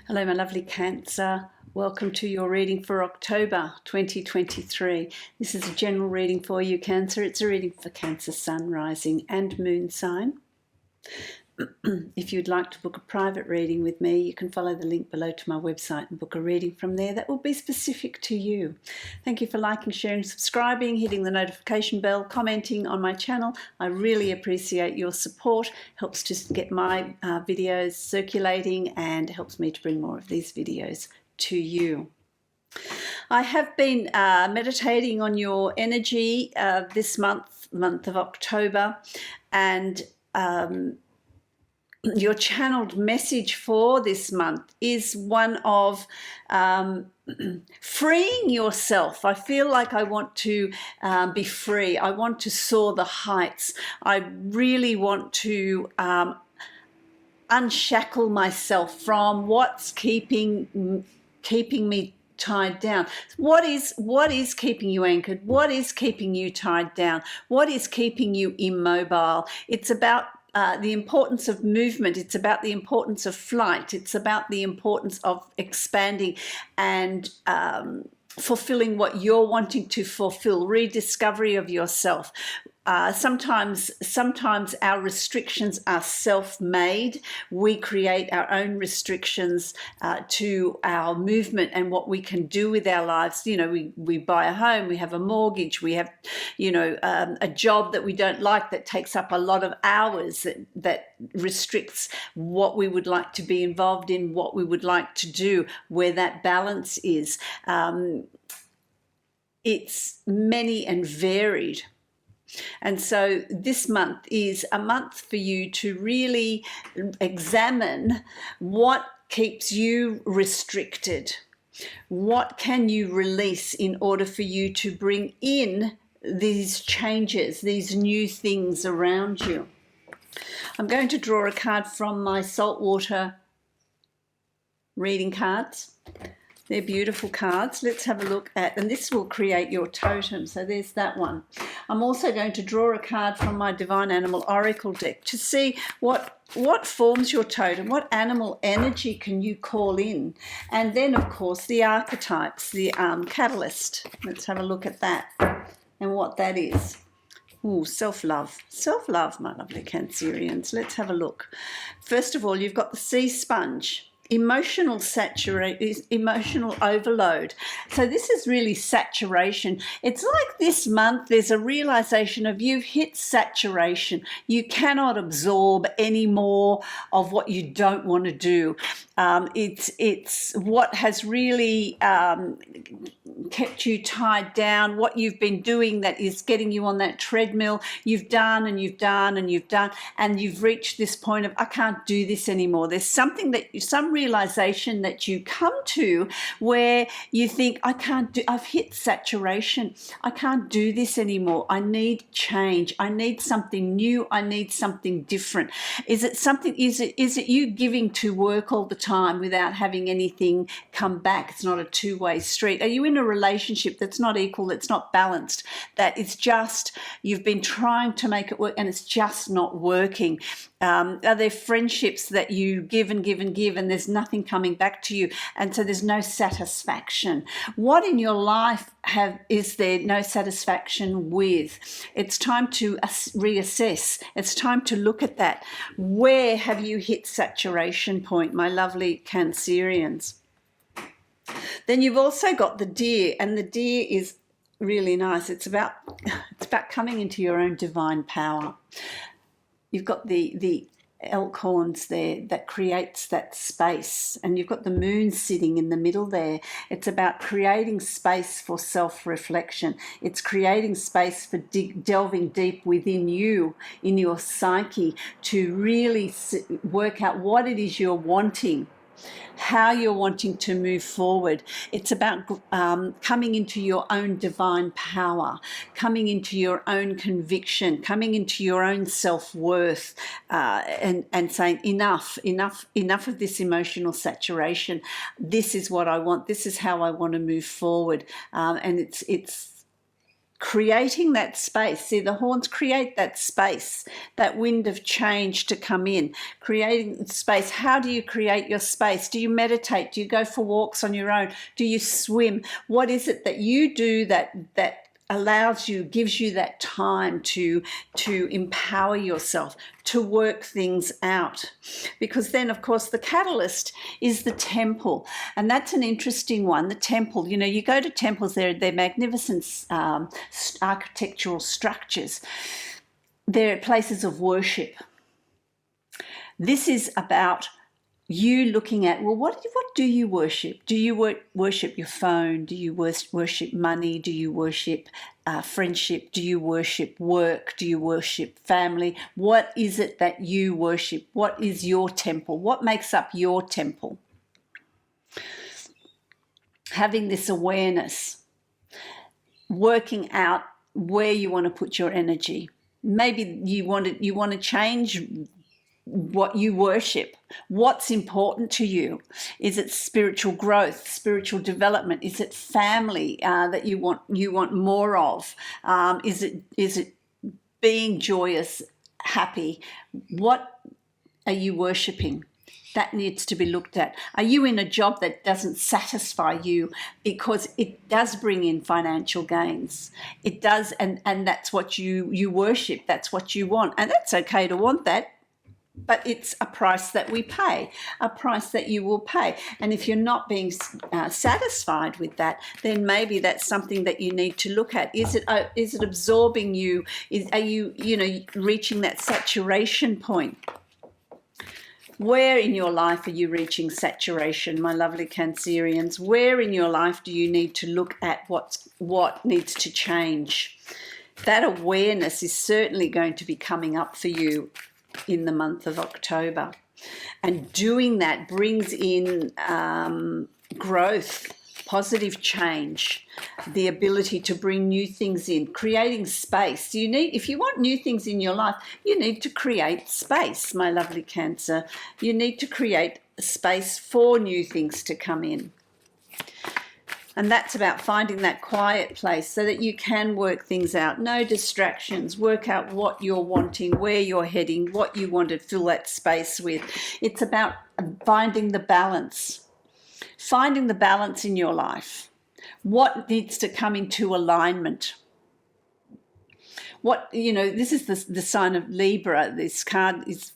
Hello, my lovely Cancer. Welcome to your reading for October 2023. This is a general reading for you, Cancer. It's a reading for Cancer Sun, Rising and Moon sign. If you'd like to book a private reading with me, you can follow the link below to my website and book a reading from there that will be specific to you. Thank you for liking, sharing, subscribing, hitting the notification bell, commenting on my channel. I really appreciate your support. Helps to get my videos circulating and helps me to bring more of these videos to you. I have been meditating on your energy this month of October, and your channeled message for this month is one of freeing yourself. I feel like I want to be free. I want to soar the heights. I really want to unshackle myself from what's keeping me tied down. What is keeping you anchored? What is keeping you tied down? What is keeping you immobile? It's about the importance of movement. It's about the importance of flight. It's about the importance of expanding and fulfilling what you're wanting to fulfill, rediscovery of yourself. Sometimes our restrictions are self-made. We create our own restrictions to our movement and what we can do with our lives. You know, we buy a home, we have a mortgage, we have, a job that we don't like that takes up a lot of hours, that restricts what we would like to be involved in, what we would like to do, where that balance is. It's many and varied. And so this month is a month for you to really examine what keeps you restricted. What can you release in order for you to bring in these changes, these new things around you? I'm going to draw a card from my saltwater reading cards. They're beautiful cards. Let's have a look at, and this will create your totem. So there's that one. I'm also going to draw a card from my Divine Animal Oracle deck to see what forms your totem, what animal energy can you call in. And then, of course, the archetypes, the catalyst. Let's have a look at that and what that is. Ooh, self-love. Self-love, my lovely Cancerians. Let's have a look. First of all, you've got the sea sponge. Emotional overload. So this is really saturation. It's like this month there's a realization of you've hit saturation. You cannot absorb any more of what you don't want to do. It's what has really kept you tied down, what you've been doing that is getting you on that treadmill. You've done and you've done and you've done, and you've reached this point of, I can't do this anymore. There's some realization that you come to where you think, I've hit saturation. I can't do this anymore. I need change. I need something new. I need something different. Is it you giving to work all the time without having anything come back? It's not a two-way street. Are you in a relationship that's not equal, that's not balanced, that it's just, you've been trying to make it work and it's just not working? Are there friendships that you give and give and give and there's nothing coming back to you, and so there's no satisfaction? What in your life is there no satisfaction with? It's time to reassess. It's time to look at that. Where have you hit saturation point, my lovely Cancerians? Then you've also got the deer, and the deer is really nice. It's about coming into your own divine power. You've got the elk horns there that creates that space, and you've got the moon sitting in the middle there. It's about creating space for self-reflection. It's creating space for delving deep within you, in your psyche, to really work out what it is you're wanting, how you're wanting to move forward. It's about coming into your own divine power, coming into your own conviction, coming into your own self-worth, and saying, enough of this emotional saturation. This is what I want. This is how I want to move forward. And it's creating that space. See, the horns create that space, that wind of change to come in, creating space. How do you create your space? Do you meditate? Do you go for walks on your own? Do you swim? What is it that you do that allows you, gives you that time to empower yourself, to work things out? Because then, of course, the catalyst is the temple, and that's an interesting one. The temple, you know, you go to temples, they're magnificent architectural structures. They're places of worship. This is about you looking at, well, what do you worship? Do you worship your phone? Do you worship money? Do you worship friendship? Do you worship work? Do you worship family? What is it that you worship? What is your temple? What makes up your temple? Having this awareness, working out where you want to put your energy. Maybe you want to change what you worship. What's important to you? Is it spiritual growth, spiritual development? Is it family that you want more of? Is it being joyous, happy? What are you worshiping? That needs to be looked at. Are you in a job that doesn't satisfy you because it does bring in financial gains? It does, and that's what you worship. That's what you want, and that's okay to want that. But it's a price that we pay, a price that you will pay. And if you're not being satisfied with that, then maybe that's something that you need to look at. Is it absorbing you? Are you reaching that saturation point? Where in your life are you reaching saturation, my lovely Cancerians? Where in your life do you need to look at what needs to change? That awareness is certainly going to be coming up for you in the month of October. And doing that brings in growth, positive change, the ability to bring new things in, creating space. If you want new things in your life, you need to create space, my lovely Cancer. You need to create space for new things to come in. And that's about finding that quiet place so that you can work things out. No distractions. Work out what you're wanting, where you're heading, what you want to fill that space with. It's about finding the balance. Finding the balance in your life. What needs to come into alignment? This is the sign of Libra. This card is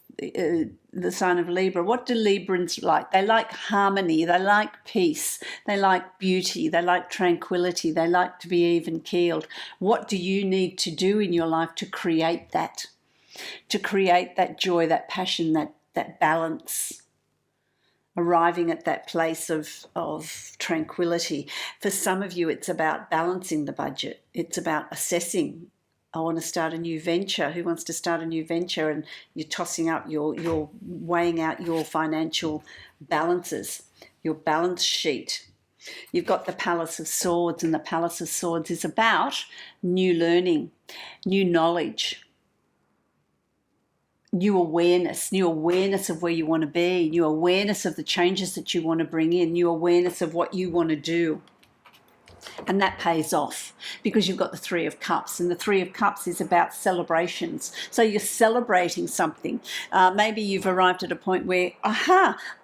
the sign of Libra. What do Librans like? They like harmony. They like peace. They like beauty. They like tranquility. They like to be even keeled. What do you need to do in your life to create that? To create that joy, that passion, that balance, arriving at that place of tranquility. For some of you, it's about balancing the budget. It's about assessing. I want to start a new venture. Who wants to start a new venture? And you're tossing up, you're weighing out your financial balances, your balance sheet. You've got the Palace of Swords, and the Palace of Swords is about new learning, new knowledge, new awareness of where you want to be, new awareness of the changes that you want to bring in, new awareness of what you want to do. And that pays off because you've got the Three of Cups, and the Three of Cups is about celebrations. So you're celebrating something. Maybe you've arrived at a point where,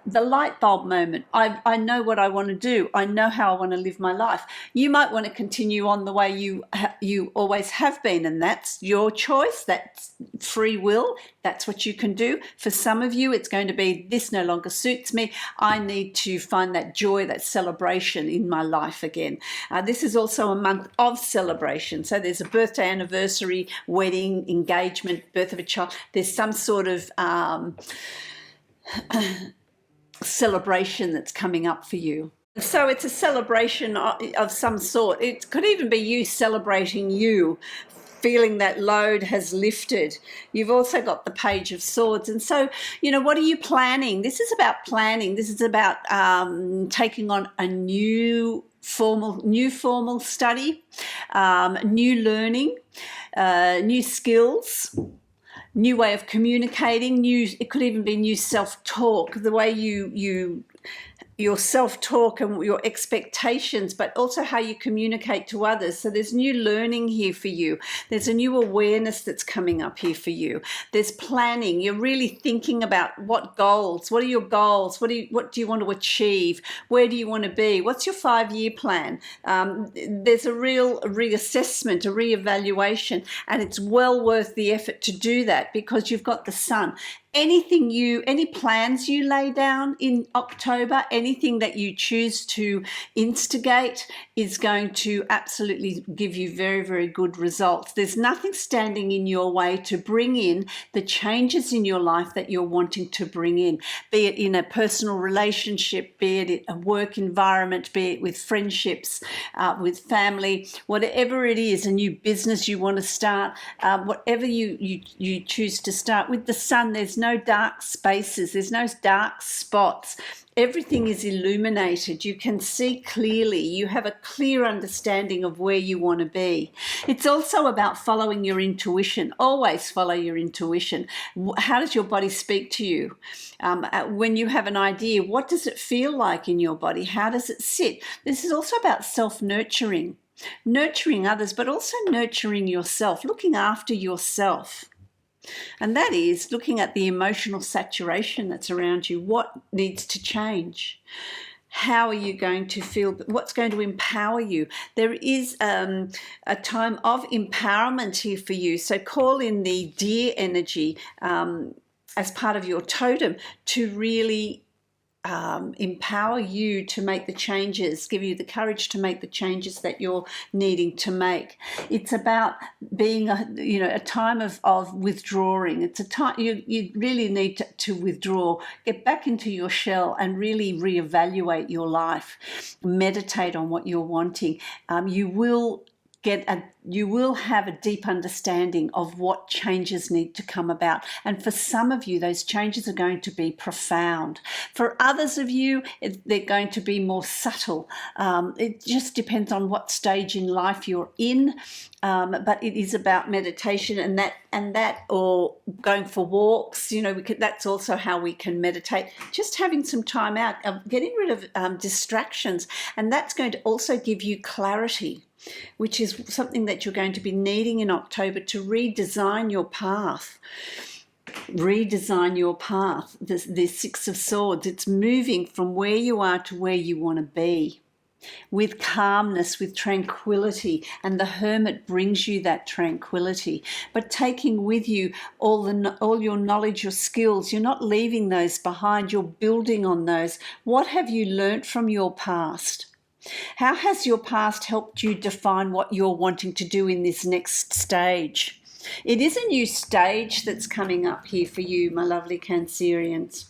the light bulb moment. I know what I want to do. I know how I want to live my life. You might want to continue on the way you always have been, and that's your choice. That's free will. That's what you can do. For some of you, it's going to be, this no longer suits me. I need to find that joy, that celebration in my life again. This is also a month of celebration. So there's a birthday, anniversary, wedding, engagement, birth of a child. There's some sort of celebration that's coming up for you. So it's a celebration of some sort. It could even be you celebrating you, feeling that load has lifted. You've also got the Page of Swords. And so, what are you planning? This is about planning. This is about taking on a new formal study, new learning, new skills, new way of communicating, it could even be new self-talk, the way you your self-talk and your expectations, but also how you communicate to others. So there's new learning here for you. There's a new awareness that's coming up here for you. There's planning. You're really thinking about what goals, what are your goals? What do you want to achieve? Where do you want to be? What's your 5-year plan? There's a real reassessment, a reevaluation, and it's well worth the effort to do that because you've got the sun. Any plans you lay down in October, anything that you choose to instigate is going to absolutely give you very, very good results. There's nothing standing in your way to bring in the changes in your life that you're wanting to bring in, be it in a personal relationship, be it in a work environment, be it with friendships, with family, whatever it is, a new business you want to start, whatever you choose to start. With the sun, there's no dark spaces, there's no dark spots. Everything is illuminated. You can see clearly. You have a clear understanding of where you want to be. It's also about following your intuition. Always follow your intuition. How does your body speak to you? When you have an idea, what does it feel like in your body? How does it sit? This is also about self-nurturing. Nurturing others, but also nurturing yourself, looking after yourself. And that is looking at the emotional saturation that's around you. What needs to change? How are you going to feel? What's going to empower you? There is a time of empowerment here for you. So call in the deer energy as part of your totem to really empower you to make the changes, give you the courage to make the changes that you're needing to make. It's about being a time of withdrawing. It's a time you really need to withdraw, get back into your shell and really reevaluate your life. Meditate on what you're wanting. You will have a deep understanding of what changes need to come about. And for some of you, those changes are going to be profound. For others of you, they're going to be more subtle. It just depends on what stage in life you're in. But it is about meditation and that, or going for walks. That's also how we can meditate. Just having some time out, getting rid of distractions, and that's going to also give you clarity, which is something that you're going to be needing in October to redesign your path. Redesign your path. The Six of Swords, it's moving from where you are to where you want to be, with calmness, with tranquility, and the Hermit brings you that tranquility. But taking with you all your knowledge, your skills, you're not leaving those behind, you're building on those. What have you learnt from your past? How has your past helped you define what you're wanting to do in this next stage? It is a new stage that's coming up here for you, my lovely Cancerians.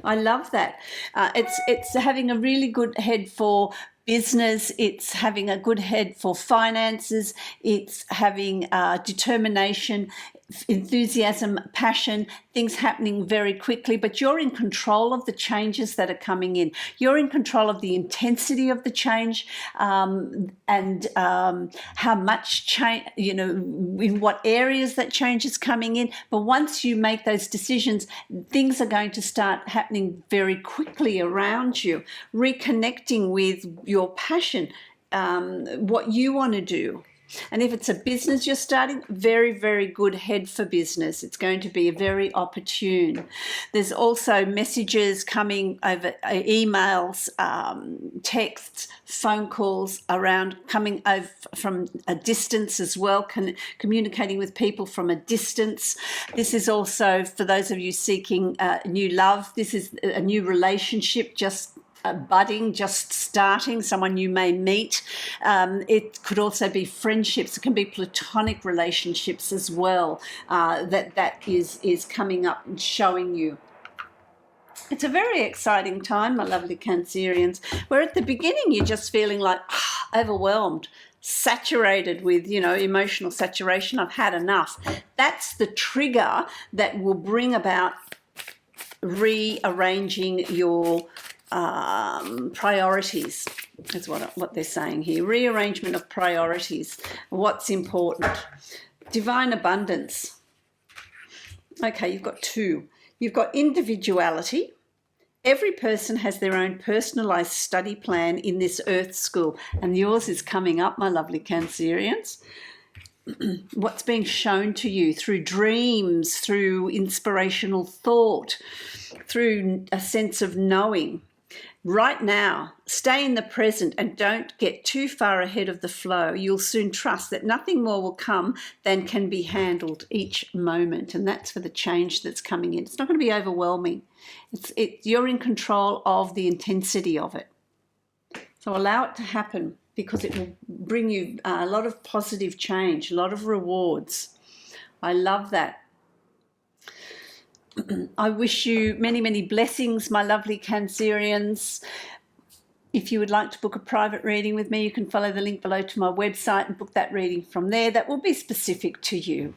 I love that. It's having a really good head for business. It's having a good head for finances. It's having determination, enthusiasm, passion, things happening very quickly, but you're in control of the changes that are coming in. You're in control of the intensity of the change and how much change, in what areas that change is coming in. But once you make those decisions, things are going to start happening very quickly around you, reconnecting with your passion, what you want to do. And if it's a business you're starting, very, very good head for business. It's going to be very opportune. There's also messages coming over, emails, texts, phone calls around, coming over from a distance as well, communicating with people from a distance. This is also for those of you seeking new love. This is a new relationship just budding, just starting, someone you may meet. It could also be friendships. It can be platonic relationships as well that is coming up and showing you. It's a very exciting time, my lovely Cancerians, where at the beginning you're just feeling like overwhelmed, saturated with, emotional saturation. I've had enough. That's the trigger that will bring about rearranging your priorities, is what they're saying here. Rearrangement of priorities. What's important? Divine abundance. Okay, you've got two. You've got individuality Every person has their own personalised study plan in this Earth School, and yours is coming up, my lovely Cancerians. What's being shown to you through dreams, through inspirational thought, through a sense of knowing. Right now, stay in the present and don't get too far ahead of the flow. You'll soon trust that nothing more will come than can be handled each moment. And that's for the change that's coming in. It's not going to be overwhelming. You're in control of the intensity of it. So allow it to happen, because it will bring you a lot of positive change, a lot of rewards. I love that. I wish you many, many blessings, my lovely Cancerians. If you would like to book a private reading with me, you can follow the link below to my website and book that reading from there. That will be specific to you.